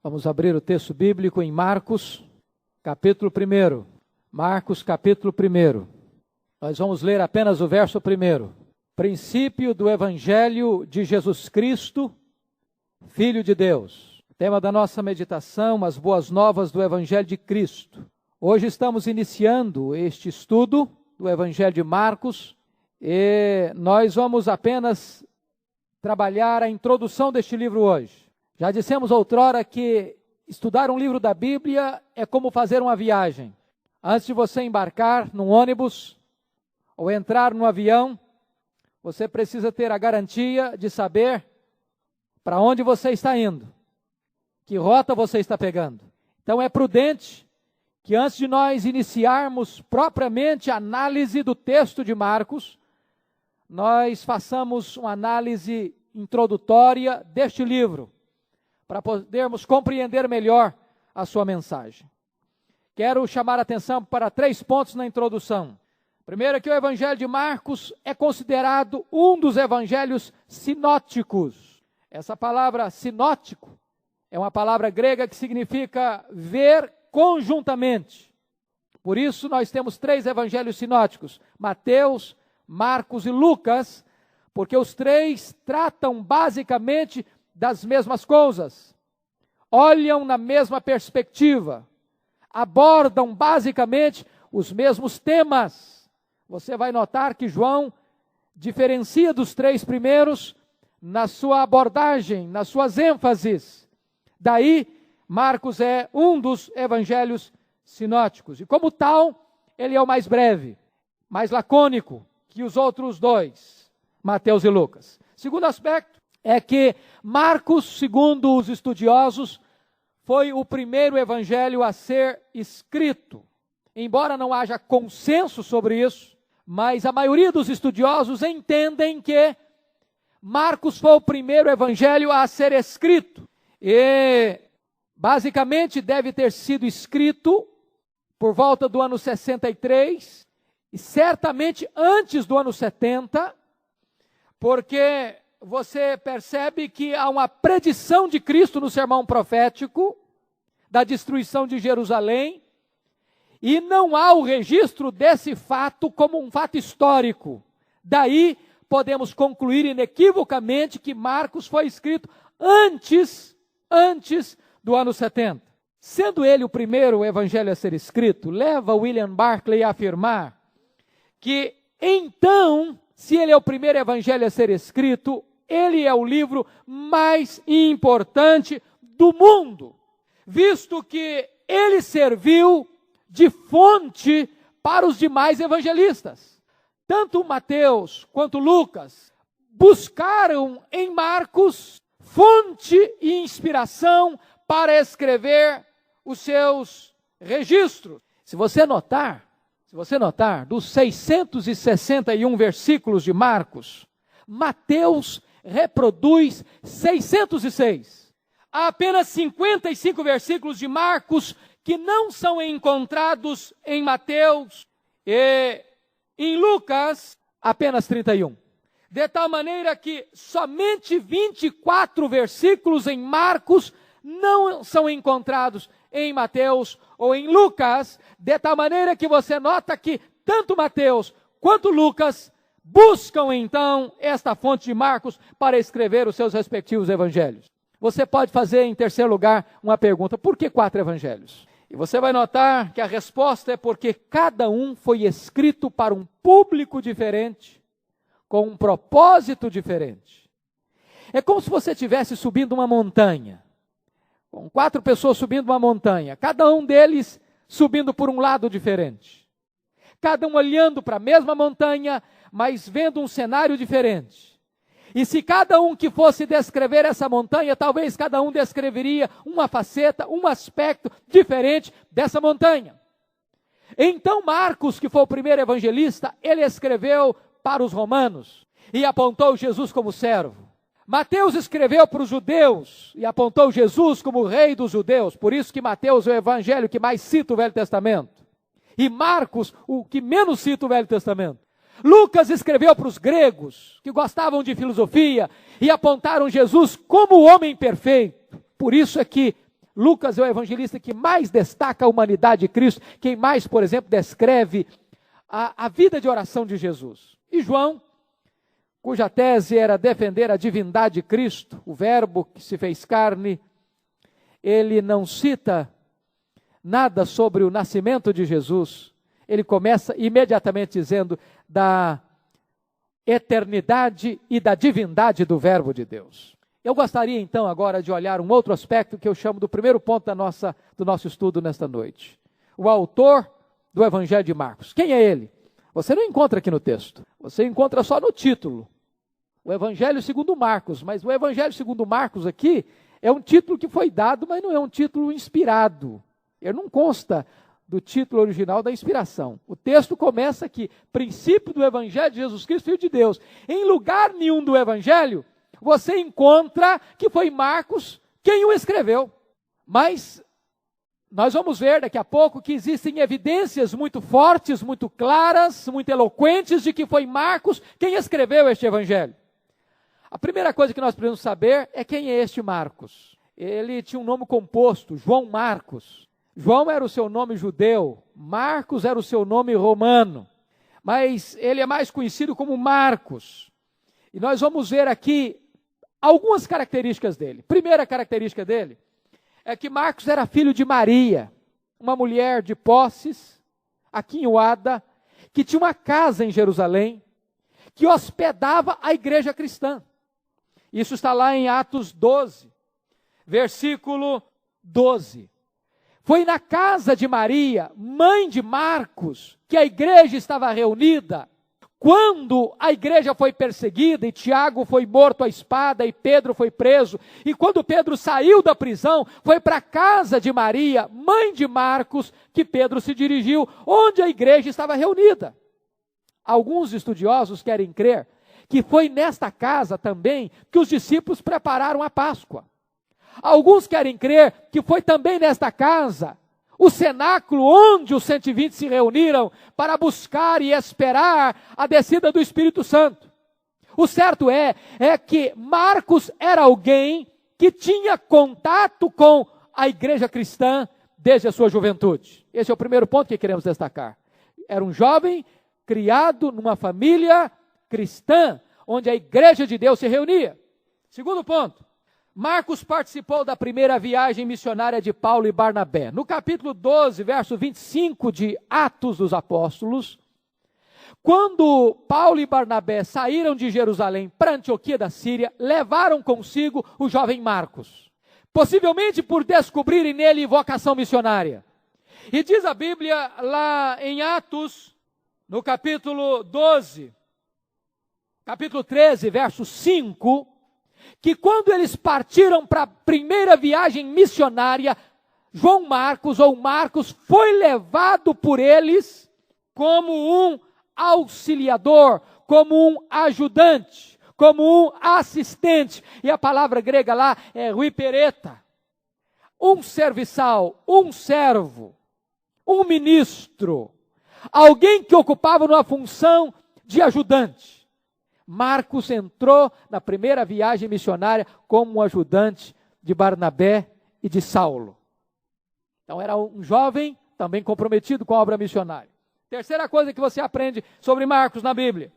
Vamos abrir o texto bíblico em Marcos, capítulo 1. Marcos, capítulo 1. Nós vamos ler apenas o verso 1. Princípio do Evangelho de Jesus Cristo, Filho de Deus. Tema da nossa meditação, as boas novas do Evangelho de Cristo. Hoje estamos iniciando este estudo do Evangelho de Marcos e nós vamos apenas trabalhar a introdução deste livro hoje. Já dissemos outrora que estudar um livro da Bíblia é como fazer uma viagem. Antes de você embarcar num ônibus ou entrar num avião, você precisa ter a garantia de saber para onde você está indo, que rota você está pegando. Então é prudente que antes de nós iniciarmos propriamente a análise do texto de Marcos, nós façamos uma análise introdutória deste livro, para podermos compreender melhor a sua mensagem. Quero chamar a atenção para 3 pontos na introdução. Primeiro, que o Evangelho de Marcos é considerado um dos evangelhos sinóticos. Essa palavra sinótico é uma palavra grega que significa ver conjuntamente. Por isso nós temos 3 evangelhos sinóticos, Mateus, Marcos e Lucas, porque os 3 tratam basicamente das mesmas coisas, olham na mesma perspectiva, abordam basicamente os mesmos temas. Você vai notar que João diferencia dos 3 primeiros na sua abordagem, nas suas ênfases. Daí, Marcos é um dos evangelhos sinóticos. E como tal, ele é o mais breve, mais lacônico que os outros 2, Mateus e Lucas. Segundo aspecto é que Marcos, segundo os estudiosos, foi o primeiro evangelho a ser escrito. Embora não haja consenso sobre isso, mas a maioria dos estudiosos entendem que Marcos foi o primeiro evangelho a ser escrito. E basicamente deve ter sido escrito por volta do ano 63 e certamente antes do ano 70, porque você percebe que há uma predição de Cristo no sermão profético da destruição de Jerusalém e não há o registro desse fato como um fato histórico. Daí podemos concluir inequivocamente que Marcos foi escrito antes do ano 70. Sendo ele o primeiro evangelho a ser escrito, leva William Barclay a afirmar que então, se ele é o primeiro evangelho a ser escrito, ele é o livro mais importante do mundo, visto que ele serviu de fonte para os demais evangelistas. Tanto Mateus quanto Lucas buscaram em Marcos fonte e inspiração para escrever os seus registros. Se você notar, dos 661 versículos de Marcos, Mateus reproduz 606. Há apenas 55 versículos de Marcos que não são encontrados em Mateus e em Lucas, apenas 31. De tal maneira que somente 24 versículos em Marcos não são encontrados em Mateus ou em Lucas, de tal maneira que você nota que tanto Mateus quanto Lucas buscam então esta fonte de Marcos para escrever os seus respectivos evangelhos. Você pode fazer em terceiro lugar uma pergunta: por que 4 evangelhos? E você vai notar que a resposta é porque cada um foi escrito para um público diferente, com um propósito diferente. É como se você estivesse subindo uma montanha, com 4 pessoas subindo uma montanha, cada um deles subindo por um lado diferente. Cada um olhando para a mesma montanha, mas vendo um cenário diferente. E se cada um que fosse descrever essa montanha, talvez cada um descreveria uma faceta, um aspecto diferente dessa montanha. Então Marcos, que foi o primeiro evangelista, ele escreveu para os romanos e apontou Jesus como servo. Mateus escreveu para os judeus e apontou Jesus como o rei dos judeus. Por isso que Mateus é o evangelho que mais cita o Velho Testamento. E Marcos, o que menos cita o Velho Testamento. Lucas escreveu para os gregos, que gostavam de filosofia, e apontaram Jesus como o homem perfeito. Por isso é que Lucas é o evangelista que mais destaca a humanidade de Cristo, quem mais, por exemplo, descreve a vida de oração de Jesus. E João, cuja tese era defender a divindade de Cristo, o verbo que se fez carne, ele não cita nada sobre o nascimento de Jesus. Ele começa imediatamente dizendo da eternidade e da divindade do verbo de Deus. Eu gostaria então agora de olhar um outro aspecto que eu chamo do primeiro ponto do nosso estudo nesta noite. O autor do Evangelho de Marcos. Quem é ele? Você não encontra aqui no texto. Você encontra só no título. O Evangelho segundo Marcos. Mas o Evangelho segundo Marcos aqui é um título que foi dado, mas não é um título inspirado. Ele não consta do título original da inspiração. O texto começa aqui, princípio do Evangelho de Jesus Cristo, Filho de Deus. Em lugar nenhum do Evangelho, você encontra que foi Marcos quem o escreveu. Mas nós vamos ver daqui a pouco que existem evidências muito fortes, muito claras, muito eloquentes de que foi Marcos quem escreveu este Evangelho. A primeira coisa que nós precisamos saber é quem é este Marcos. Ele tinha um nome composto, João Marcos. João era o seu nome judeu, Marcos era o seu nome romano, mas ele é mais conhecido como Marcos. E nós vamos ver aqui algumas características dele. Primeira característica dele é que Marcos era filho de Maria, uma mulher de posses, aquinhoada, que tinha uma casa em Jerusalém, que hospedava a igreja cristã. Isso está lá em Atos 12, versículo 12. Foi na casa de Maria, mãe de Marcos, que a igreja estava reunida. Quando a igreja foi perseguida, e Tiago foi morto à espada, e Pedro foi preso, e quando Pedro saiu da prisão, foi para a casa de Maria, mãe de Marcos, que Pedro se dirigiu, onde a igreja estava reunida. Alguns estudiosos querem crer que foi nesta casa também que os discípulos prepararam a Páscoa. Alguns querem crer que foi também nesta casa, o cenáculo onde os 120 se reuniram para buscar e esperar a descida do Espírito Santo. O certo é que Marcos era alguém que tinha contato com a igreja cristã desde a sua juventude. Esse é o primeiro ponto que queremos destacar. Era um jovem criado numa família cristã, onde a igreja de Deus se reunia. Segundo ponto. Marcos participou da primeira viagem missionária de Paulo e Barnabé. No capítulo 12, verso 25 de Atos dos Apóstolos, quando Paulo e Barnabé saíram de Jerusalém para Antioquia da Síria, levaram consigo o jovem Marcos, possivelmente por descobrirem nele vocação missionária. E diz a Bíblia lá em Atos, no capítulo 12, capítulo 13, verso 5, que quando eles partiram para a primeira viagem missionária, João Marcos, ou Marcos, foi levado por eles como um auxiliador, como um ajudante, como um assistente. E a palavra grega lá é huipereta. Um serviçal, um servo, um ministro, alguém que ocupava uma função de ajudante. Marcos entrou na primeira viagem missionária como um ajudante de Barnabé e de Saulo. Então era um jovem também comprometido com a obra missionária. Terceira coisa que você aprende sobre Marcos na Bíblia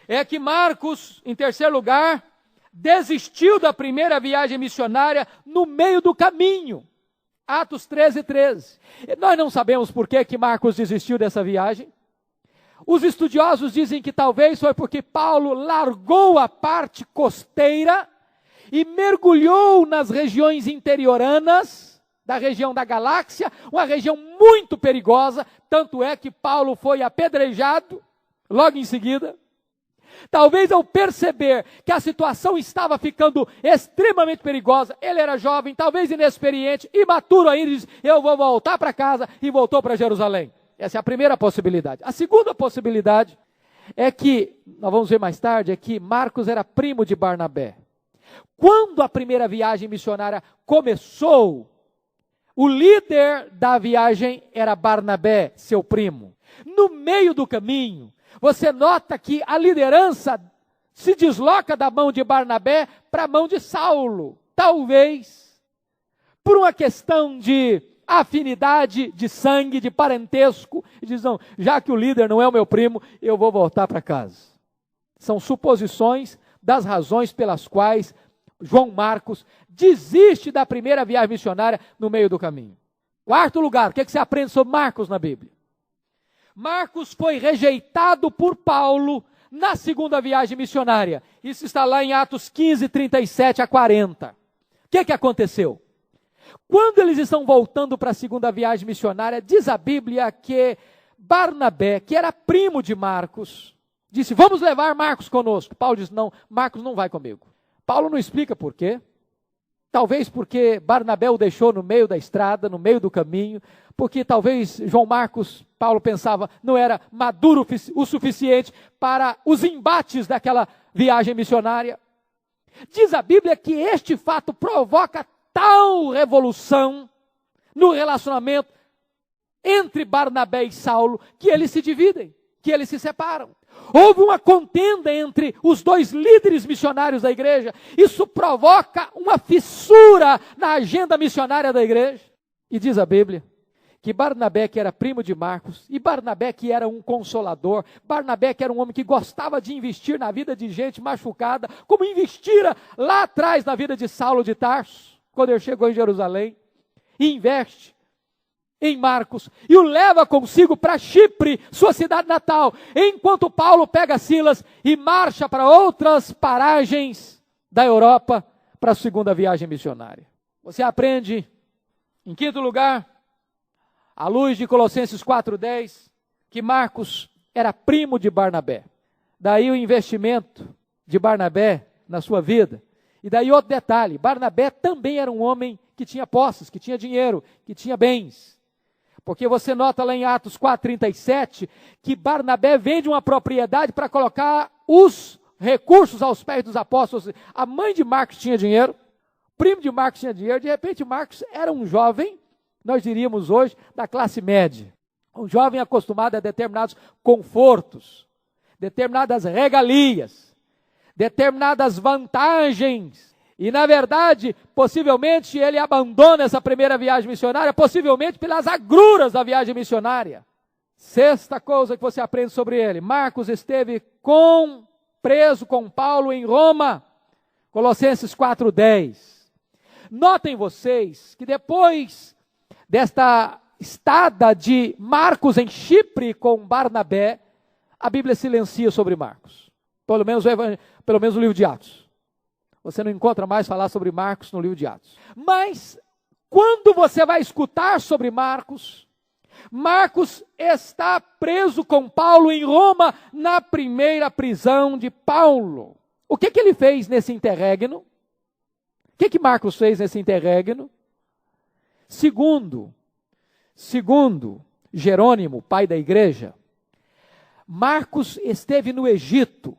é que Marcos, em terceiro lugar, desistiu da primeira viagem missionária no meio do caminho. Atos 13, 13. Nós não sabemos por que Marcos desistiu dessa viagem. Os estudiosos dizem que talvez foi porque Paulo largou a parte costeira e mergulhou nas regiões interioranas da região da Galáxia, uma região muito perigosa, tanto é que Paulo foi apedrejado logo em seguida. Talvez ao perceber que a situação estava ficando extremamente perigosa, ele era jovem, talvez inexperiente, imaturo ainda, disse, eu vou voltar para casa, e voltou para Jerusalém. Essa é a primeira possibilidade. A segunda possibilidade é que, nós vamos ver mais tarde, é que Marcos era primo de Barnabé. Quando a primeira viagem missionária começou, o líder da viagem era Barnabé, seu primo. No meio do caminho, você nota que a liderança se desloca da mão de Barnabé para a mão de Saulo. Talvez por uma questão de afinidade, de sangue, de parentesco, e diz, não, já que o líder não é o meu primo, eu vou voltar para casa. São suposições das razões pelas quais João Marcos desiste da primeira viagem missionária no meio do caminho. Quarto lugar, o que você aprende sobre Marcos na Bíblia? Marcos foi rejeitado por Paulo na segunda viagem missionária. Isso está lá em Atos 15, 37 a 40. O que aconteceu? Quando eles estão voltando para a segunda viagem missionária, diz a Bíblia que Barnabé, que era primo de Marcos, disse, vamos levar Marcos conosco. Paulo disse, não, Marcos não vai comigo. Paulo não explica por quê. Talvez porque Barnabé o deixou no meio da estrada, no meio do caminho, porque talvez João Marcos, Paulo pensava, não era maduro o suficiente para os embates daquela viagem missionária. Diz a Bíblia que este fato provoca tal revolução no relacionamento entre Barnabé e Saulo, que eles se dividem, que eles se separam. Houve uma contenda entre os dois líderes missionários da igreja. Isso provoca uma fissura na agenda missionária da igreja. E diz a Bíblia que Barnabé, que era primo de Marcos, e Barnabé, que era um consolador, Barnabé, que era um homem que gostava de investir na vida de gente machucada, como investira lá atrás na vida de Saulo de Tarso, quando ele chegou em Jerusalém, e investe em Marcos, e o leva consigo para Chipre, sua cidade natal, enquanto Paulo pega Silas e marcha para outras paragens da Europa, para a segunda viagem missionária. Você aprende, em quinto lugar, à luz de Colossenses 4:10, que Marcos era primo de Barnabé. Daí o investimento de Barnabé na sua vida. E daí outro detalhe, Barnabé também era um homem que tinha posses, que tinha dinheiro, que tinha bens. Porque você nota lá em Atos 4:37, que Barnabé vende uma propriedade para colocar os recursos aos pés dos apóstolos. A mãe de Marcos tinha dinheiro, o primo de Marcos tinha dinheiro, de repente Marcos era um jovem, nós diríamos hoje, da classe média. Um jovem acostumado a determinados confortos, determinadas regalias, determinadas vantagens. E, na verdade, possivelmente ele abandona essa primeira viagem missionária, possivelmente pelas agruras da viagem missionária. Sexta coisa que você aprende sobre ele. Marcos esteve preso com Paulo em Roma. Colossenses 4:10. Notem vocês que depois desta estada de Marcos em Chipre com Barnabé, a Bíblia silencia sobre Marcos. Pelo menos o livro de Atos. Você não encontra mais falar sobre Marcos no livro de Atos. Mas, quando você vai escutar sobre Marcos, Marcos está preso com Paulo em Roma, na primeira prisão de Paulo. O que ele fez nesse interregno? O que Marcos fez nesse interregno? Segundo Jerônimo, pai da igreja, Marcos esteve no Egito,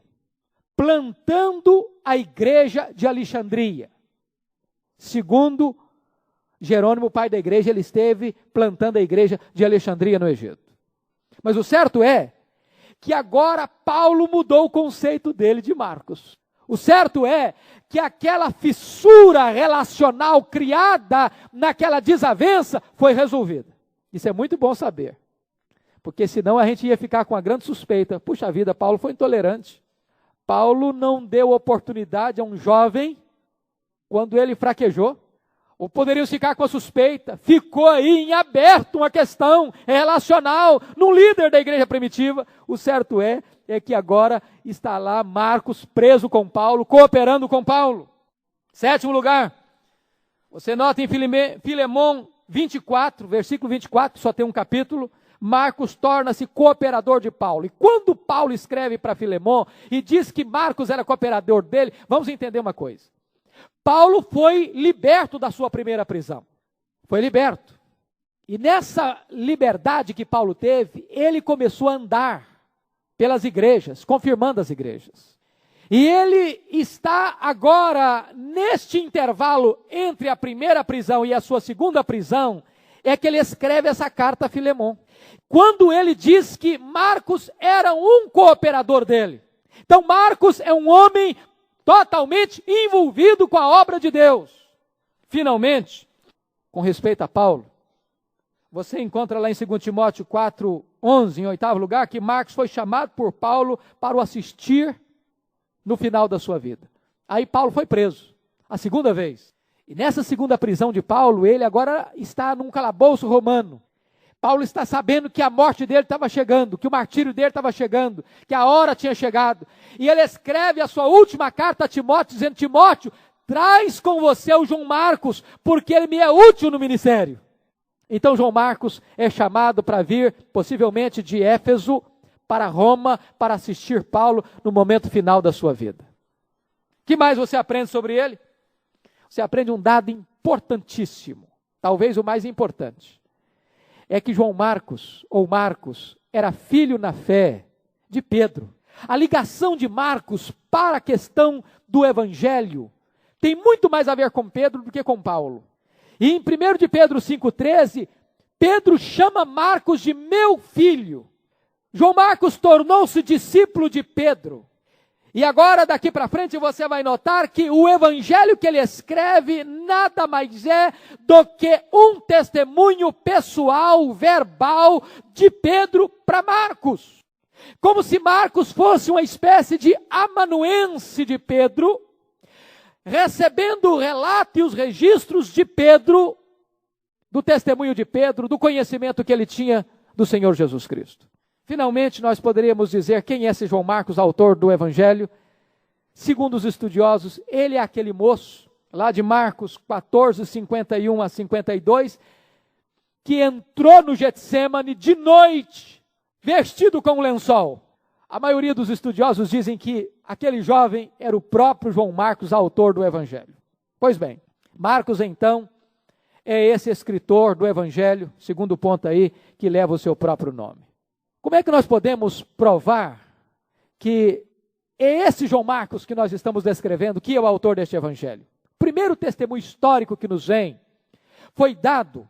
plantando a igreja de Alexandria. Segundo Jerônimo, pai da igreja, ele esteve plantando a igreja de Alexandria no Egito. Mas o certo é que agora Paulo mudou o conceito dele de Marcos. O certo é que aquela fissura relacional criada naquela desavença foi resolvida. Isso é muito bom saber. Porque senão a gente ia ficar com a grande suspeita. Puxa vida, Paulo foi intolerante. Paulo não deu oportunidade a um jovem quando ele fraquejou. Ou poderiam ficar com a suspeita. Ficou aí em aberto uma questão relacional num líder da igreja primitiva. O certo é que agora está lá Marcos preso com Paulo, cooperando com Paulo. Sétimo lugar, você nota em Filemão 24, versículo 24, só tem um capítulo, Marcos torna-se cooperador de Paulo. E quando Paulo escreve para Filemão e diz que Marcos era cooperador dele, vamos entender uma coisa. Paulo foi liberto da sua primeira prisão. Foi liberto. E nessa liberdade que Paulo teve, ele começou a andar pelas igrejas, confirmando as igrejas. E ele está agora, neste intervalo entre a primeira prisão e a sua segunda prisão, é que ele escreve essa carta a Filemão. Quando ele diz que Marcos era um cooperador dele. Então Marcos é um homem totalmente envolvido com a obra de Deus. Finalmente, com respeito a Paulo. Você encontra lá em 2 Timóteo 4:11, em 8º lugar, que Marcos foi chamado por Paulo para o assistir no final da sua vida. Aí Paulo foi preso, a segunda vez. E nessa segunda prisão de Paulo, ele agora está num calabouço romano. Paulo está sabendo que a morte dele estava chegando, que o martírio dele estava chegando, que a hora tinha chegado. E ele escreve a sua última carta a Timóteo, dizendo: Timóteo, traz com você o João Marcos, porque ele me é útil no ministério. Então João Marcos é chamado para vir, possivelmente de Éfeso, para Roma, para assistir Paulo no momento final da sua vida. O que mais você aprende sobre ele? Você aprende um dado importantíssimo, talvez o mais importante. É que João Marcos, ou Marcos, era filho na fé de Pedro. A ligação de Marcos para a questão do Evangelho tem muito mais a ver com Pedro do que com Paulo. E em 1 de Pedro 5,13, Pedro chama Marcos de meu filho. João Marcos tornou-se discípulo de Pedro. E agora, daqui para frente, você vai notar que o evangelho que ele escreve nada mais é do que um testemunho pessoal, verbal, de Pedro para Marcos. Como se Marcos fosse uma espécie de amanuense de Pedro, recebendo o relato e os registros de Pedro, do testemunho de Pedro, do conhecimento que ele tinha do Senhor Jesus Cristo. Finalmente, nós poderíamos dizer quem é esse João Marcos, autor do Evangelho. Segundo os estudiosos, ele é aquele moço, lá de Marcos 14, 51 a 52, que entrou no Getsêmani de noite, vestido com um lençol. A maioria dos estudiosos dizem que aquele jovem era o próprio João Marcos, autor do Evangelho. Pois bem, Marcos, então, é esse escritor do Evangelho, segundo ponto aí, que leva o seu próprio nome. Como é que nós podemos provar que é esse João Marcos que nós estamos descrevendo, que é o autor deste Evangelho? O primeiro testemunho histórico que nos vem foi dado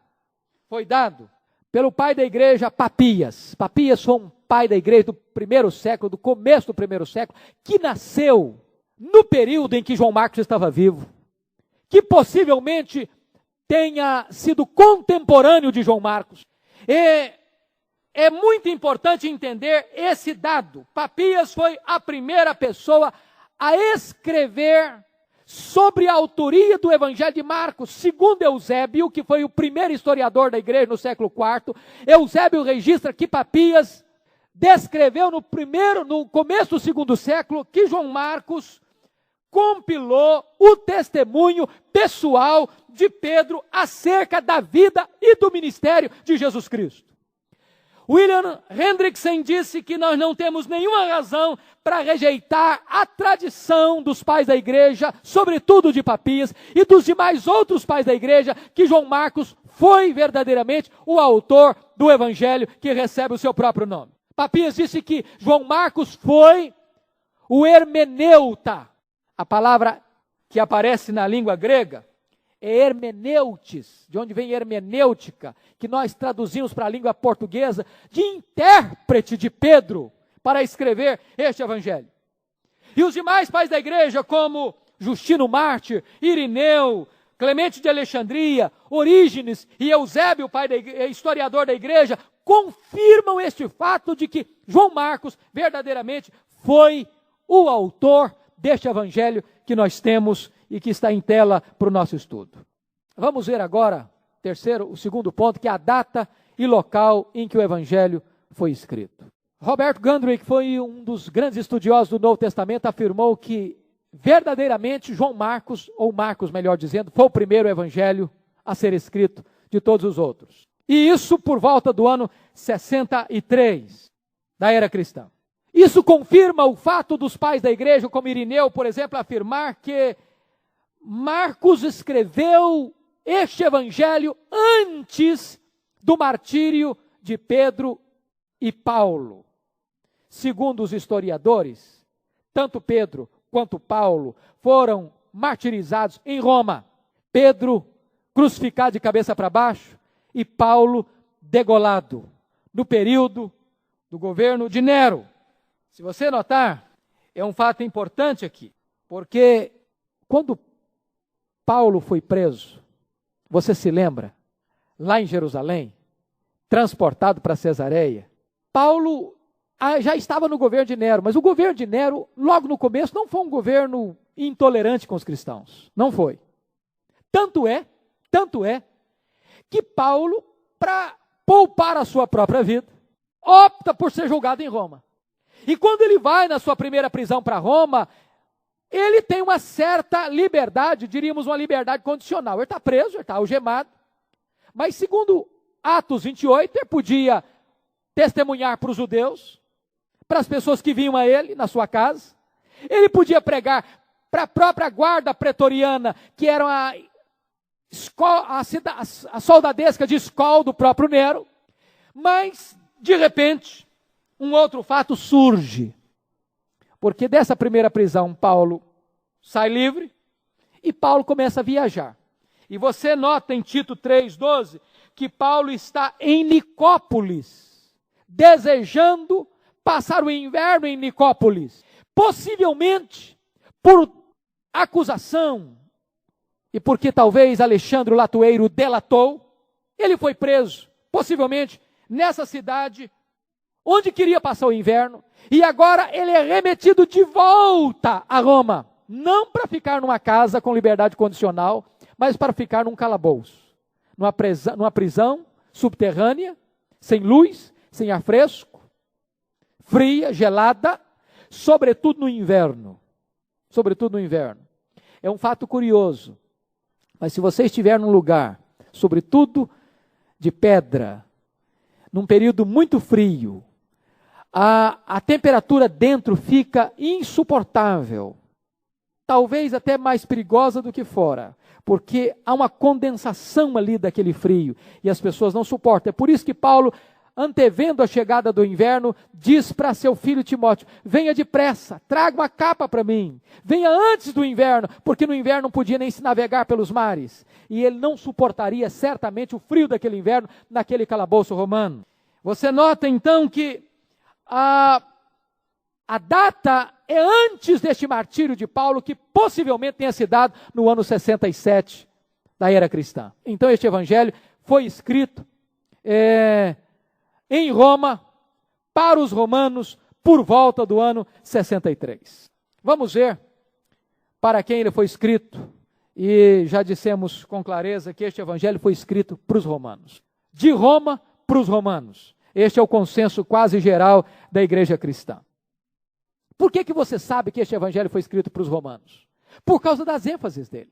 pelo pai da igreja Papias. Papias foi um pai da igreja do primeiro século, do começo do primeiro século, que nasceu no período em que João Marcos estava vivo, que possivelmente tenha sido contemporâneo de João Marcos. É muito importante entender esse dado. Papias foi a primeira pessoa a escrever sobre a autoria do Evangelho de Marcos, segundo Eusébio, que foi o primeiro historiador da igreja no século IV. Eusébio registra que Papias descreveu no começo do segundo século, que João Marcos compilou o testemunho pessoal de Pedro acerca da vida e do ministério de Jesus Cristo. William Hendrickson disse que nós não temos nenhuma razão para rejeitar a tradição dos pais da igreja, sobretudo de Papias, e dos demais outros pais da igreja, que João Marcos foi verdadeiramente o autor do Evangelho que recebe o seu próprio nome. Papias disse que João Marcos foi o hermeneuta. A palavra que aparece na língua grega é hermeneutes, de onde vem hermenêutica, que nós traduzimos para a língua portuguesa, de intérprete de Pedro, para escrever este Evangelho. E os demais pais da igreja, como Justino Mártir, Irineu, Clemente de Alexandria, Orígenes e Eusébio, historiador da igreja, confirmam este fato de que João Marcos verdadeiramente foi o autor deste Evangelho que nós temos e que está em tela para o nosso estudo. Vamos ver agora, o segundo ponto, que é a data e local em que o Evangelho foi escrito. Robert Gundrich foi um dos grandes estudiosos do Novo Testamento, afirmou que verdadeiramente João Marcos, ou Marcos melhor dizendo, foi o primeiro Evangelho a ser escrito de todos os outros. E isso por volta do ano 63 da era cristã. Isso confirma o fato dos pais da igreja, como Irineu, por exemplo, afirmar que Marcos escreveu este evangelho antes do martírio de Pedro e Paulo. Segundo os historiadores, tanto Pedro quanto Paulo foram martirizados em Roma. Pedro crucificado de cabeça para baixo e Paulo degolado, no período do governo de Nero. Se você notar, é um fato importante aqui, porque quando Paulo foi preso, você se lembra lá em Jerusalém, transportado para Cesareia, Paulo já estava no governo de Nero, mas o governo de Nero, logo no começo, não foi um governo intolerante com os cristãos. Não foi. Tanto é, que Paulo, para poupar a sua própria vida, opta por ser julgado em Roma. E quando ele vai na sua primeira prisão para Roma, ele tem uma certa liberdade, diríamos uma liberdade condicional. Ele está preso, ele está algemado, mas segundo Atos 28, ele podia testemunhar para os judeus, para as pessoas que vinham a ele na sua casa. Ele podia pregar para a própria guarda pretoriana, que era a soldadesca de escola do próprio Nero. Mas, de repente, um outro fato surge. Porque dessa primeira prisão, Paulo sai livre e Paulo começa a viajar. E você nota em Tito 3,12 que Paulo está em Nicópolis, desejando passar o inverno em Nicópolis. Possivelmente por acusação e porque talvez Alexandre o Latueiro o delatou, ele foi preso, possivelmente nessa cidade onde queria passar o inverno, e agora ele é remetido de volta a Roma, não para ficar numa casa com liberdade condicional, mas para ficar num calabouço, numa prisão subterrânea, sem luz, sem ar fresco, fria, gelada, sobretudo no inverno. É um fato curioso, mas se você estiver num lugar, sobretudo de pedra, num período muito frio, a temperatura dentro fica insuportável, talvez até mais perigosa do que fora, porque há uma condensação ali daquele frio, e as pessoas não suportam. É por isso que Paulo, antevendo a chegada do inverno, diz para seu filho Timóteo: venha depressa, traga uma capa para mim, venha antes do inverno, porque no inverno não podia nem se navegar pelos mares, e ele não suportaria certamente o frio daquele inverno, naquele calabouço romano. Você nota então que a data é antes deste martírio de Paulo, que possivelmente tenha se dado no ano 67 da era cristã. Então este evangelho foi escrito em Roma, para os romanos, por volta do ano 63. Vamos ver para quem ele foi escrito, e já dissemos com clareza que este evangelho foi escrito para os romanos. De Roma para os romanos. Este é o consenso quase geral da igreja cristã. Por que você sabe que este evangelho foi escrito para os romanos? Por causa das ênfases dele.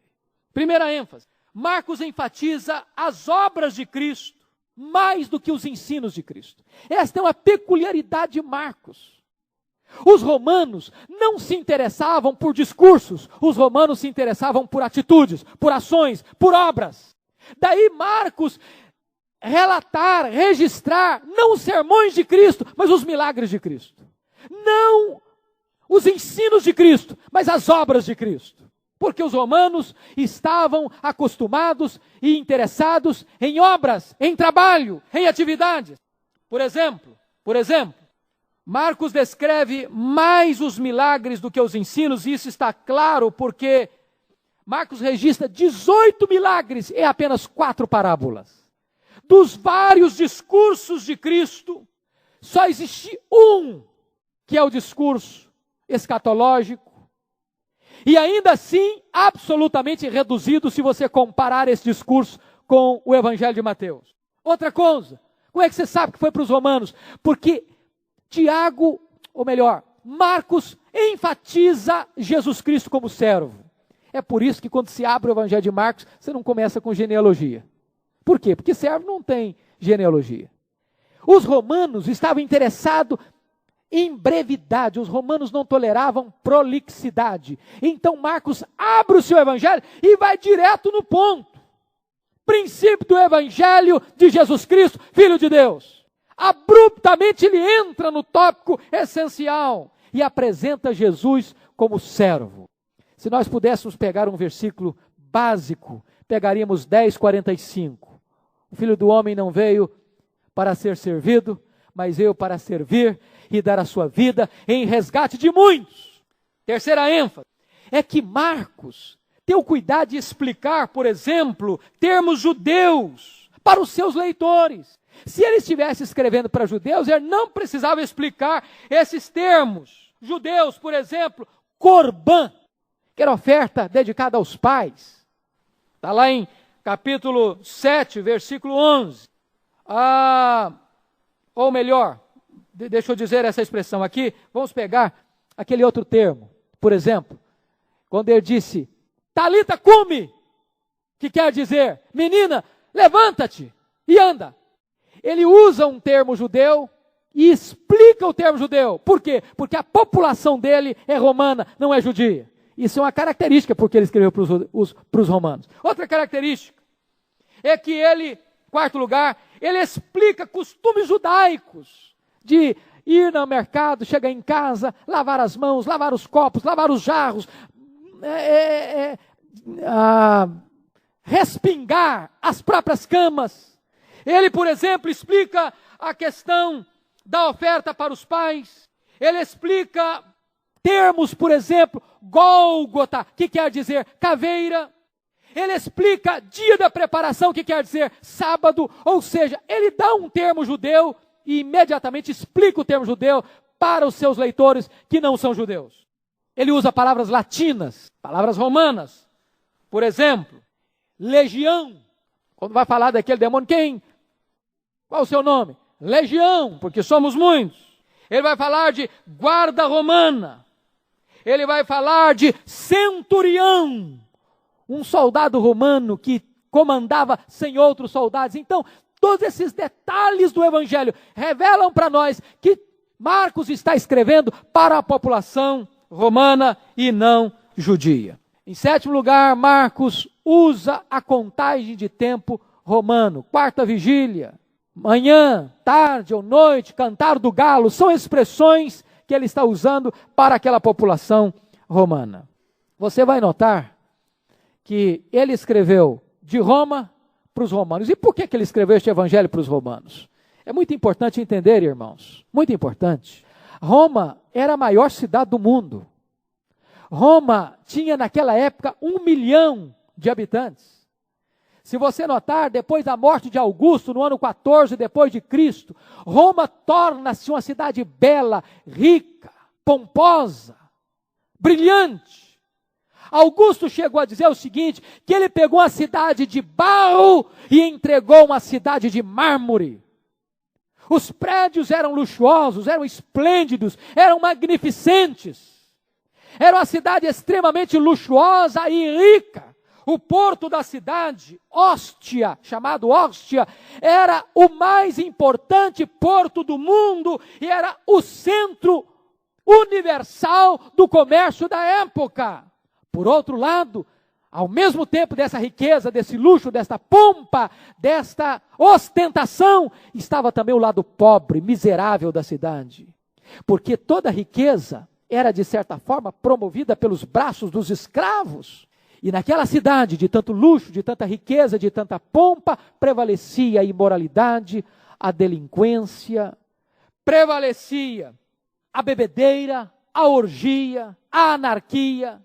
Primeira ênfase: Marcos enfatiza as obras de Cristo mais do que os ensinos de Cristo. Esta é uma peculiaridade de Marcos. Os romanos não se interessavam por discursos, os romanos se interessavam por atitudes, por ações, por obras. Daí Marcos relatar, registrar, não os sermões de Cristo, mas os milagres de Cristo. Não os ensinos de Cristo, mas as obras de Cristo. Porque os romanos estavam acostumados e interessados em obras, em trabalho, em atividades. Por exemplo, Marcos descreve mais os milagres do que os ensinos, e isso está claro porque Marcos registra 18 milagres em apenas 4 parábolas. Dos vários discursos de Cristo, só existe um, que é o discurso escatológico, e ainda assim absolutamente reduzido se você comparar esse discurso com o Evangelho de Mateus. Outra coisa, como é que você sabe que foi para os romanos? Porque Marcos enfatiza Jesus Cristo como servo. É por isso que quando se abre o Evangelho de Marcos, você não começa com genealogia. Por quê? Porque servo não tem genealogia. Os romanos estavam interessados em brevidade, os romanos não toleravam prolixidade. Então Marcos abre o seu evangelho e vai direto no ponto. Princípio do evangelho de Jesus Cristo, Filho de Deus. Abruptamente ele entra no tópico essencial e apresenta Jesus como servo. Se nós pudéssemos pegar um versículo básico, pegaríamos 10:45. O Filho do Homem não veio para ser servido, mas veio para servir e dar a sua vida em resgate de muitos. Terceira ênfase é que Marcos tem o cuidado de explicar, por exemplo, termos judeus para os seus leitores. Se ele estivesse escrevendo para judeus, ele não precisava explicar esses termos. Judeus, por exemplo, Corban, que era oferta dedicada aos pais. Está lá em capítulo 7, versículo 11. Ou melhor, deixa eu dizer essa expressão aqui, vamos pegar aquele outro termo. Por exemplo, quando ele disse, Talita cumi, que quer dizer, menina, levanta-te e anda. Ele usa um termo judeu e explica o termo judeu. Por quê? Porque a população dele é romana, não é judia. Isso é uma característica porque ele escreveu para os romanos. Outra característica é que ele, quarto lugar, ele explica costumes judaicos de ir no mercado, chegar em casa, lavar as mãos, lavar os copos, lavar os jarros, respingar as próprias camas. Ele, por exemplo, explica a questão da oferta para os pais. Ele explica termos, por exemplo, Gólgota, que quer dizer caveira. Ele explica dia da preparação, que quer dizer sábado. Ou seja, ele dá um termo judeu e imediatamente explica o termo judeu para os seus leitores que não são judeus. Ele usa palavras latinas, palavras romanas. Por exemplo, legião. Quando vai falar daquele demônio, qual o seu nome? Legião, porque somos muitos. Ele vai falar de guarda romana. Ele vai falar de centurião, um soldado romano que comandava 100 outros soldados. Então, todos esses detalhes do Evangelho revelam para nós que Marcos está escrevendo para a população romana e não judia. Em sétimo lugar, Marcos usa a contagem de tempo romano. Quarta vigília, manhã, tarde ou noite, cantar do galo, são expressões que ele está usando para aquela população romana. Você vai notar que ele escreveu de Roma para os romanos. E por que ele escreveu este evangelho para os romanos? É muito importante entender, irmãos, muito importante. Roma era a maior cidade do mundo. Roma tinha naquela época 1 milhão de habitantes. Se você notar, depois da morte de Augusto, no ano 14 depois de Cristo, Roma torna-se uma cidade bela, rica, pomposa, brilhante. Augusto chegou a dizer o seguinte, que ele pegou uma cidade de barro e entregou uma cidade de mármore. Os prédios eram luxuosos, eram esplêndidos, eram magnificentes. Era uma cidade extremamente luxuosa e rica. O porto da cidade, Óstia, chamado Óstia, era o mais importante porto do mundo e era o centro universal do comércio da época. Por outro lado, ao mesmo tempo dessa riqueza, desse luxo, desta pompa, desta ostentação, estava também o lado pobre, miserável da cidade. Porque toda a riqueza era, de certa forma, promovida pelos braços dos escravos. E naquela cidade, de tanto luxo, de tanta riqueza, de tanta pompa, prevalecia a imoralidade, a delinquência, prevalecia a bebedeira, a orgia, a anarquia.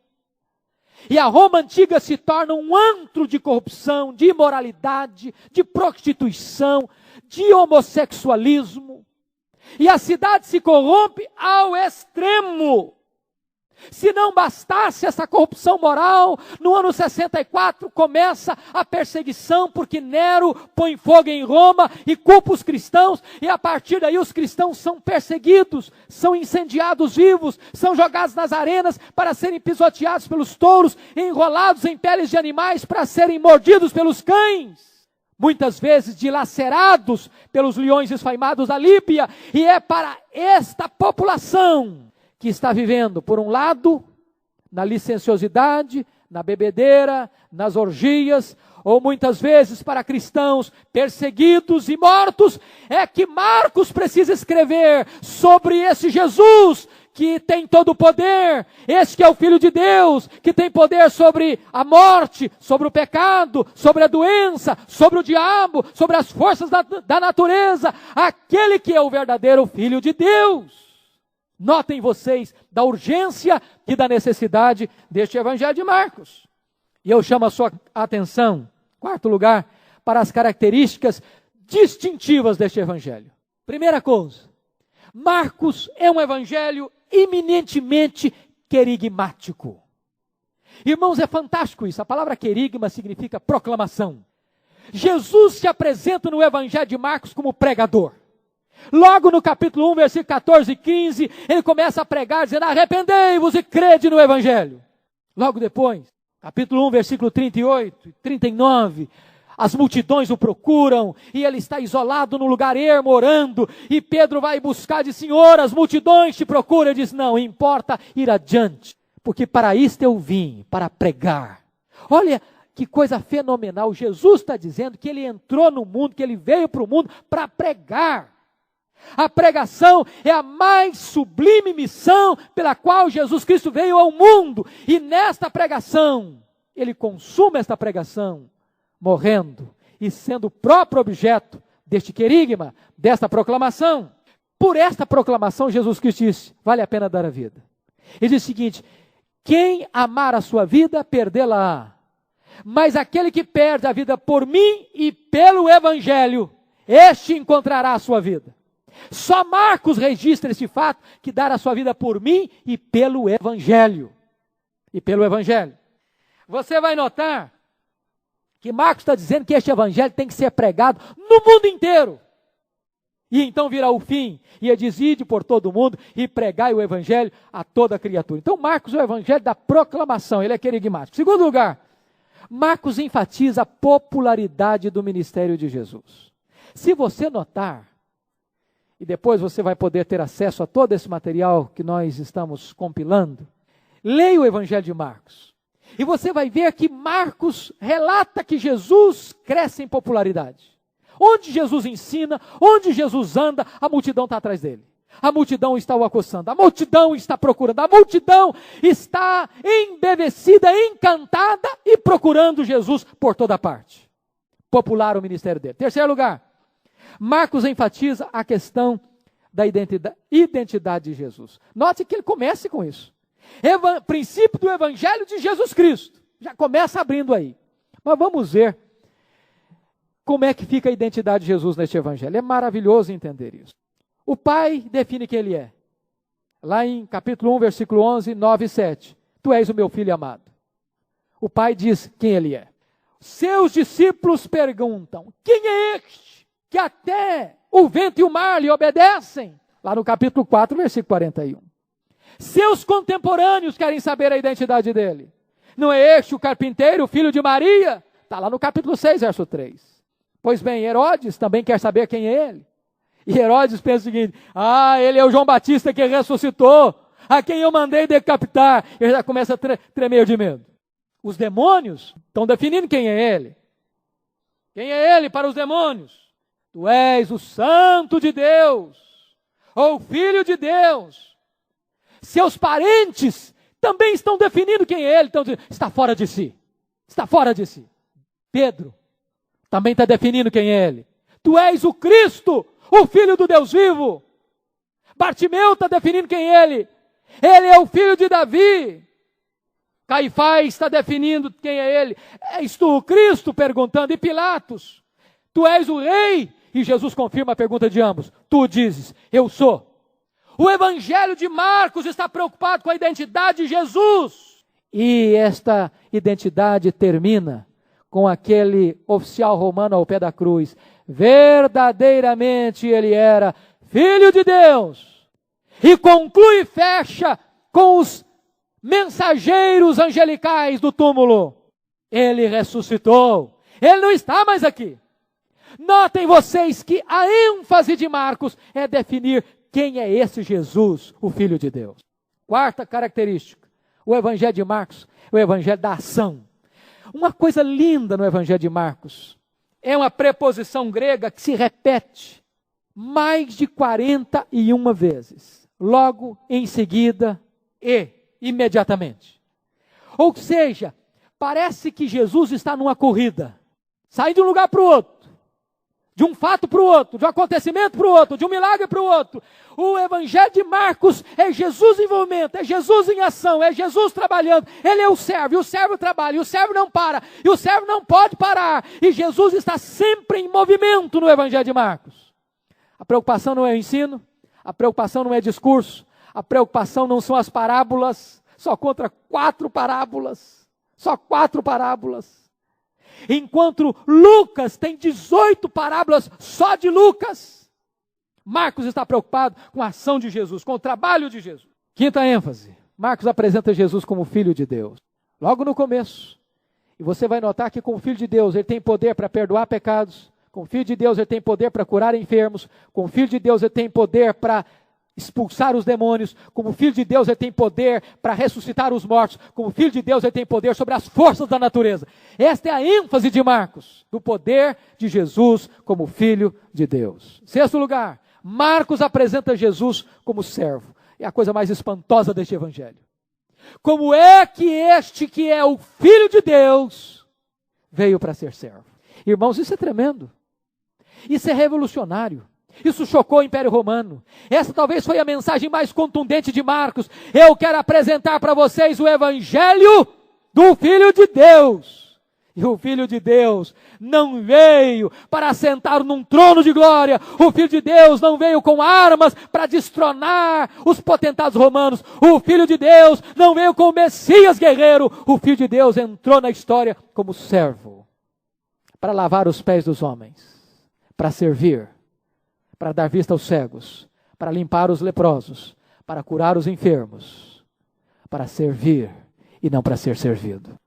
E a Roma antiga se torna um antro de corrupção, de imoralidade, de prostituição, de homossexualismo. E a cidade se corrompe ao extremo. Se não bastasse essa corrupção moral, no ano 64 começa a perseguição, porque Nero põe fogo em Roma e culpa os cristãos, e a partir daí os cristãos são perseguidos, são incendiados vivos, são jogados nas arenas para serem pisoteados pelos touros, enrolados em peles de animais para serem mordidos pelos cães. Muitas vezes dilacerados pelos leões esfaimados da Líbia, e é para esta população que está vivendo, por um lado, na licenciosidade, na bebedeira, nas orgias, ou muitas vezes para cristãos perseguidos e mortos, é que Marcos precisa escrever sobre esse Jesus que tem todo o poder, esse que é o Filho de Deus, que tem poder sobre a morte, sobre o pecado, sobre a doença, sobre o diabo, sobre as forças da natureza, aquele que é o verdadeiro Filho de Deus. Notem vocês da urgência e da necessidade deste evangelho de Marcos. E eu chamo a sua atenção, quarto lugar, para as características distintivas deste evangelho. Primeira coisa, Marcos é um evangelho eminentemente querigmático. Irmãos, é fantástico isso. A palavra querigma significa proclamação. Jesus se apresenta no evangelho de Marcos como pregador. Logo no capítulo 1, versículo 14 e 15, ele começa a pregar, dizendo: arrependei-vos e crede no evangelho. Logo depois, capítulo 1, versículo 38 e 39, as multidões o procuram, e ele está isolado no lugar ermo, orando, e Pedro vai buscar, diz: Senhor, as multidões te procuram. Ele diz: não, importa ir adiante, porque para isto eu vim, para pregar. Olha que coisa fenomenal, Jesus está dizendo que ele entrou no mundo, que ele veio para o mundo para pregar. A pregação é a mais sublime missão pela qual Jesus Cristo veio ao mundo, e nesta pregação, ele consuma esta pregação, morrendo e sendo o próprio objeto deste querigma, desta proclamação. Por esta proclamação, Jesus Cristo disse: vale a pena dar a vida. Ele diz o seguinte: quem amar a sua vida, perdê-la-á. Mas aquele que perde a vida por mim e pelo evangelho, este encontrará a sua vida. Só Marcos registra esse fato, que dar a sua vida por mim e pelo evangelho. E pelo evangelho. Você vai notar que Marcos está dizendo que este evangelho tem que ser pregado no mundo inteiro. E então virá o fim, e ele diz: ide por todo o mundo e pregai o evangelho a toda criatura. Então Marcos é o evangelho da proclamação, ele é querigmático. Segundo lugar, Marcos enfatiza a popularidade do ministério de Jesus. Se você notar, e depois você vai poder ter acesso a todo esse material que nós estamos compilando, leia o evangelho de Marcos. E você vai ver que Marcos relata que Jesus cresce em popularidade. Onde Jesus ensina, onde Jesus anda, a multidão está atrás dele. A multidão está o acossando, a multidão está procurando, a multidão está embevecida, encantada e procurando Jesus por toda parte. Popular o ministério dele. Terceiro lugar, Marcos enfatiza a questão da identidade de Jesus. Note que ele começa com isso. Princípio do evangelho de Jesus Cristo. Já começa abrindo aí. Mas vamos ver como é que fica a identidade de Jesus neste evangelho. É maravilhoso entender isso. O Pai define quem ele é. Lá em capítulo 1, versículo 11, 9 e 7. Tu és o meu filho amado. O Pai diz quem ele é. Seus discípulos perguntam: quem é este que até o vento e o mar lhe obedecem? Lá no capítulo 4, versículo 41. Seus contemporâneos querem saber a identidade dele. Não é este o carpinteiro, filho de Maria? Está lá no capítulo 6, verso 3. Pois bem, Herodes também quer saber quem é ele. E Herodes pensa o seguinte: ele é o João Batista que ressuscitou, a quem eu mandei decapitar. Ele já começa a tremer de medo. Os demônios estão definindo quem é ele. Quem é ele para os demônios? Tu és o Santo de Deus, ou o Filho de Deus. Seus parentes também estão definindo quem é ele, estão dizendo: está fora de si, está fora de si. Pedro também está definindo quem é ele. Tu és o Cristo, o Filho do Deus vivo. Bartimeu está definindo quem é ele. Ele é o filho de Davi. Caifás está definindo quem é ele. És tu o Cristo? Perguntando. E Pilatos: tu és o rei? E Jesus confirma a pergunta de ambos: tu dizes, eu sou. O evangelho de Marcos está preocupado com a identidade de Jesus. E esta identidade termina com aquele oficial romano ao pé da cruz: verdadeiramente ele era Filho de Deus. E conclui e fecha com os mensageiros angelicais do túmulo: ele ressuscitou, ele não está mais aqui. Notem vocês que a ênfase de Marcos é definir quem é esse Jesus, o Filho de Deus. Quarta característica, o evangelho de Marcos é o evangelho da ação. Uma coisa linda no evangelho de Marcos é uma preposição grega que se repete mais de 41 vezes. Logo em seguida e imediatamente. Ou seja, parece que Jesus está numa corrida. Sai de um lugar para o outro. de um fato para o outro, de um acontecimento para o outro, de um milagre para o outro. O Evangelho de Marcos é Jesus em envolvimento, é Jesus em ação, é Jesus trabalhando. Ele é o servo, e o servo trabalha, e o servo não para, e o servo não pode parar. E Jesus está sempre em movimento no Evangelho de Marcos. A preocupação não é o ensino, a preocupação não é discurso, a preocupação não são as parábolas, só contra 4 parábolas, só 4 parábolas. Enquanto Lucas tem 18 parábolas só de Lucas, Marcos está preocupado com a ação de Jesus, com o trabalho de Jesus. Quinta ênfase, Marcos apresenta Jesus como Filho de Deus. Logo no começo, e você vai notar que como Filho de Deus ele tem poder para perdoar pecados, como Filho de Deus ele tem poder para curar enfermos, como Filho de Deus ele tem poder para expulsar os demônios, como Filho de Deus ele tem poder para ressuscitar os mortos, como Filho de Deus ele tem poder sobre as forças da natureza. Esta é a ênfase de Marcos, do poder de Jesus como Filho de Deus. Sexto lugar, Marcos apresenta Jesus como servo. É a coisa mais espantosa deste evangelho. Como é que este que é o Filho de Deus veio para ser servo? Irmãos, isso é tremendo. Isso é revolucionário. Isso chocou o Império Romano. Essa talvez foi a mensagem mais contundente de Marcos. Eu quero apresentar para vocês o Evangelho do Filho de Deus. E o Filho de Deus não veio para sentar num trono de glória. O Filho de Deus não veio com armas para destronar os potentados romanos. O Filho de Deus não veio com o Messias guerreiro. O Filho de Deus entrou na história como servo. Para lavar os pés dos homens. Para servir. Para dar vista aos cegos, para limpar os leprosos, para curar os enfermos, para servir e não para ser servido.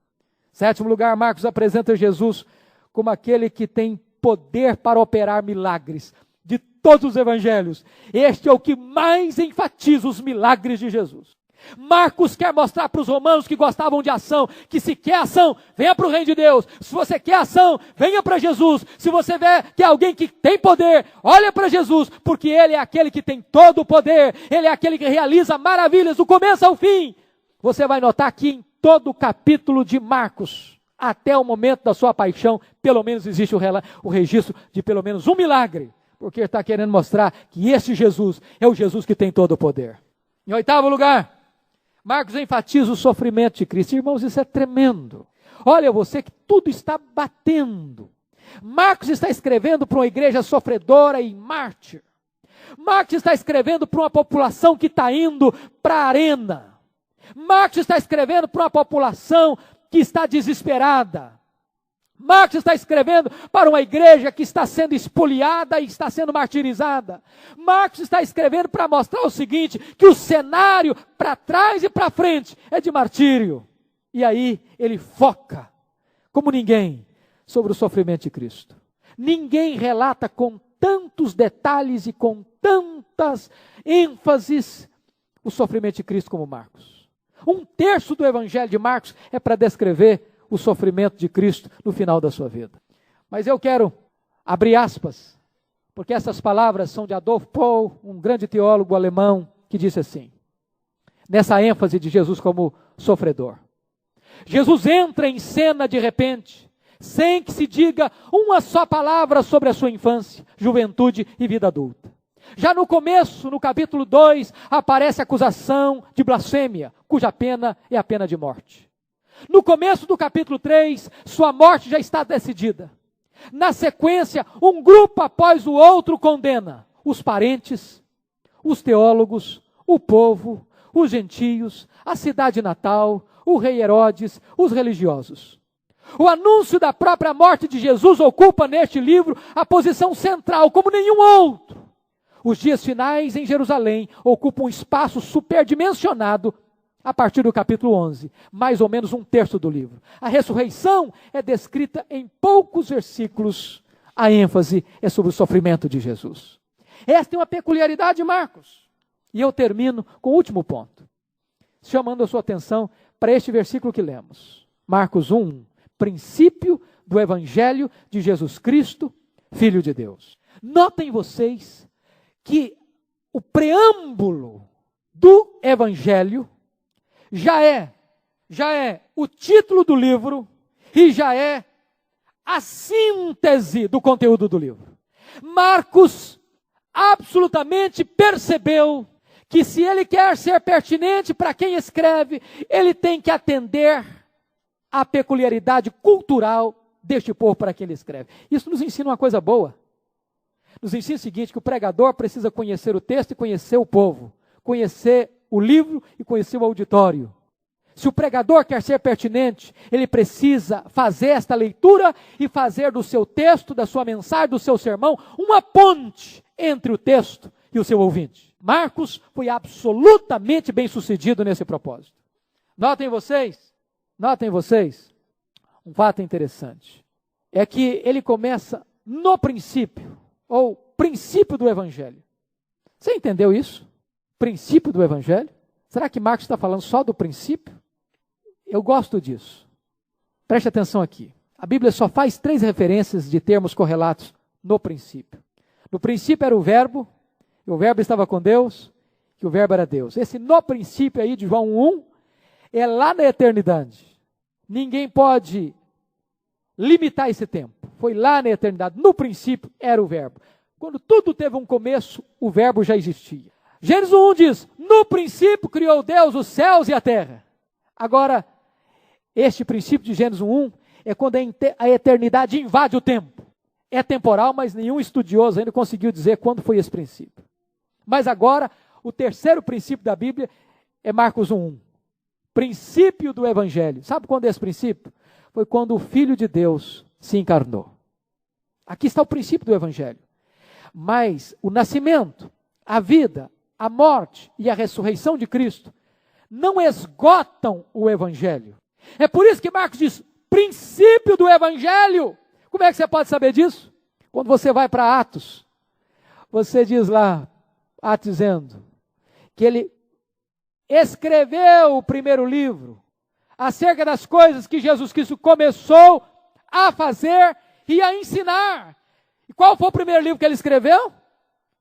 Sétimo lugar, Marcos apresenta Jesus como aquele que tem poder para operar milagres. De todos os evangelhos, este é o que mais enfatiza os milagres de Jesus. Marcos quer mostrar para os romanos que gostavam de ação, que se quer ação, venha para o reino de Deus. Se você quer ação, venha para Jesus. Se você vê que é alguém que tem poder, olha para Jesus, porque Ele é aquele que tem todo o poder. Ele é aquele que realiza maravilhas do começo ao fim. Você vai notar que em todo o capítulo de Marcos, até o momento da sua paixão, pelo menos existe o registro de pelo menos um milagre. Porque ele está querendo mostrar que esse Jesus é o Jesus que tem todo o poder. Em oitavo lugar, Marcos enfatiza o sofrimento de Cristo. Irmãos, isso é tremendo. Olha você que tudo está batendo. Marcos está escrevendo para uma igreja sofredora e mártir. Marcos está escrevendo para uma população que está indo para a arena. Marcos está escrevendo para uma população que está desesperada. Marcos está escrevendo para uma igreja que está sendo espoliada e está sendo martirizada. Marcos está escrevendo para mostrar o seguinte, que o cenário para trás e para frente é de martírio. E aí ele foca, como ninguém, sobre o sofrimento de Cristo. Ninguém relata com tantos detalhes e com tantas ênfases o sofrimento de Cristo como Marcos. 1/3 do evangelho de Marcos é para descrever o sofrimento de Cristo no final da sua vida. Mas eu quero abrir aspas, porque essas palavras são de Adolf Pohl, um grande teólogo alemão, que disse assim, nessa ênfase de Jesus como sofredor. Jesus entra em cena de repente, sem que se diga uma só palavra sobre a sua infância, juventude e vida adulta. Já no começo, no capítulo 2, aparece a acusação de blasfêmia, cuja pena é a pena de morte. No começo do capítulo 3, sua morte já está decidida. Na sequência, um grupo após o outro condena os parentes, os teólogos, o povo, os gentios, a cidade natal, o rei Herodes, os religiosos. O anúncio da própria morte de Jesus ocupa neste livro a posição central, como nenhum outro. Os dias finais em Jerusalém ocupam um espaço superdimensionado a partir do capítulo 11, mais ou menos 1/3 do livro. A ressurreição é descrita em poucos versículos. A ênfase é sobre o sofrimento de Jesus. Esta é uma peculiaridade de Marcos. E eu termino com o último ponto, chamando a sua atenção para este versículo que lemos. Marcos 1, princípio do Evangelho de Jesus Cristo, Filho de Deus. Notem vocês que o preâmbulo do Evangelho já é o título do livro e já é a síntese do conteúdo do livro. Marcos absolutamente percebeu que se ele quer ser pertinente para quem escreve, ele tem que atender à peculiaridade cultural deste povo para quem ele escreve. Isso nos ensina uma coisa boa. Nos ensina o seguinte, que o pregador precisa conhecer o texto e conhecer o povo, conhecer o livro e conhecer o auditório. Se o pregador quer ser pertinente, ele precisa fazer esta leitura e fazer do seu texto, da sua mensagem, do seu sermão, uma ponte entre o texto e o seu ouvinte. Marcos foi absolutamente bem-sucedido nesse propósito. Notem vocês, um fato interessante. É que ele começa no princípio, ou princípio do Evangelho. Você entendeu isso? Princípio do Evangelho? Será que Marcos está falando só do princípio? Eu gosto disso. Preste atenção aqui. A Bíblia só faz 3 referências de termos correlatos no princípio. No princípio era o verbo, e o verbo estava com Deus, e o verbo era Deus. Esse no princípio aí de João 1 é lá na eternidade. Ninguém pode limitar esse tempo. Foi lá na eternidade. No princípio era o verbo. Quando tudo teve um começo, o verbo já existia. Gênesis 1 diz, no princípio criou Deus os céus e a terra. Agora, este princípio de Gênesis 1 é quando a eternidade invade o tempo. É temporal, mas nenhum estudioso ainda conseguiu dizer quando foi esse princípio. Mas agora, o terceiro princípio da Bíblia é Marcos 1:1. Princípio do Evangelho. Sabe quando é esse princípio? Foi quando o Filho de Deus se encarnou. Aqui está o princípio do Evangelho. Mas o nascimento, a vida, a morte e a ressurreição de Cristo não esgotam o Evangelho. É por isso que Marcos diz, princípio do Evangelho. Como é que você pode saber disso? Quando você vai para Atos, você diz lá, Atos dizendo, que ele escreveu o primeiro livro acerca das coisas que Jesus Cristo começou a fazer e a ensinar. E qual foi o primeiro livro que ele escreveu?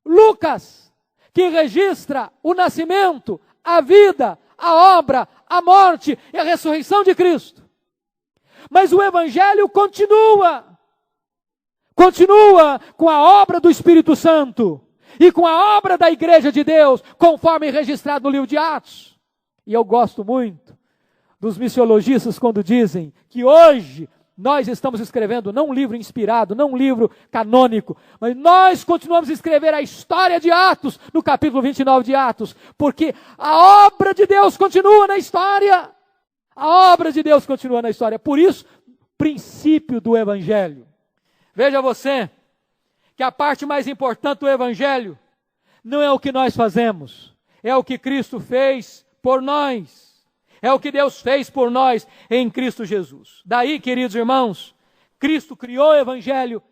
Lucas, que registra o nascimento, a vida, a obra, a morte e a ressurreição de Cristo. Mas o Evangelho continua com a obra do Espírito Santo e com a obra da Igreja de Deus, conforme registrado no livro de Atos. E eu gosto muito dos missiologistas quando dizem que hoje nós estamos escrevendo não um livro inspirado, não um livro canônico, mas nós continuamos a escrever a história de Atos, no capítulo 29 de Atos, porque a obra de Deus continua na história. A obra de Deus continua na história. Por isso, princípio do Evangelho. Veja você, que a parte mais importante do Evangelho não é o que nós fazemos, é o que Cristo fez por nós. É o que Deus fez por nós em Cristo Jesus. Daí, queridos irmãos, Cristo criou o Evangelho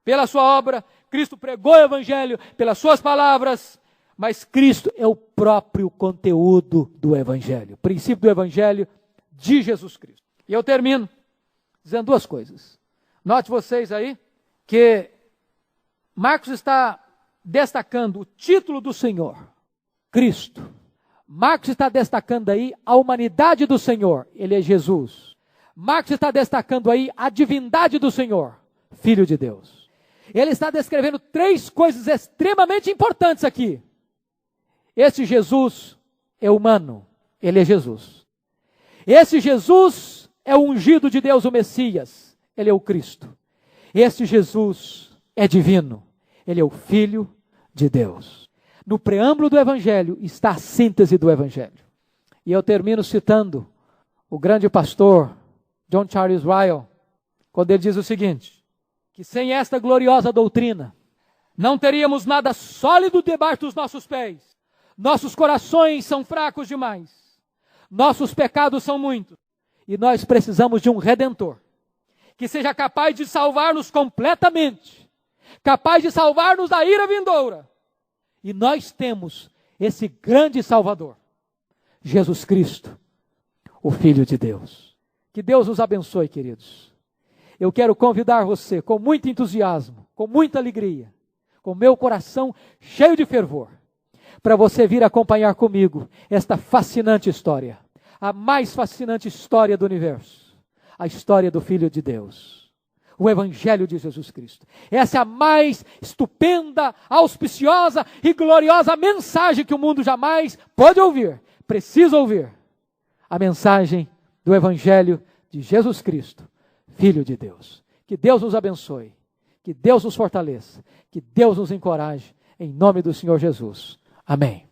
pela sua obra, Cristo pregou o Evangelho pelas suas palavras, mas Cristo é o próprio conteúdo do Evangelho, princípio do Evangelho de Jesus Cristo. E eu termino dizendo 2 coisas. Note vocês aí que Marcos está destacando o título do Senhor, Cristo. Marcos está destacando aí a humanidade do Senhor, ele é Jesus. Marcos está destacando aí a divindade do Senhor, Filho de Deus. Ele está descrevendo 3 coisas extremamente importantes aqui. Esse Jesus é humano, ele é Jesus. Esse Jesus é o ungido de Deus, o Messias, ele é o Cristo. Esse Jesus é divino, ele é o Filho de Deus. No preâmbulo do Evangelho está a síntese do Evangelho. E eu termino citando o grande pastor John Charles Ryle, quando ele diz o seguinte, que sem esta gloriosa doutrina, não teríamos nada sólido debaixo dos nossos pés. Nossos corações são fracos demais. Nossos pecados são muitos. E nós precisamos de um Redentor, que seja capaz de salvar-nos completamente, capaz de salvar-nos da ira vindoura. E nós temos esse grande Salvador, Jesus Cristo, o Filho de Deus. Que Deus nos abençoe, queridos. Eu quero convidar você com muito entusiasmo, com muita alegria, com meu coração cheio de fervor, para você vir acompanhar comigo esta fascinante história, a mais fascinante história do universo, a história do Filho de Deus, o Evangelho de Jesus Cristo. Essa é a mais estupenda, auspiciosa e gloriosa mensagem que o mundo jamais pode ouvir, precisa ouvir. A mensagem do Evangelho de Jesus Cristo, Filho de Deus. Que Deus nos abençoe, que Deus nos fortaleça, que Deus nos encoraje, em nome do Senhor Jesus. Amém.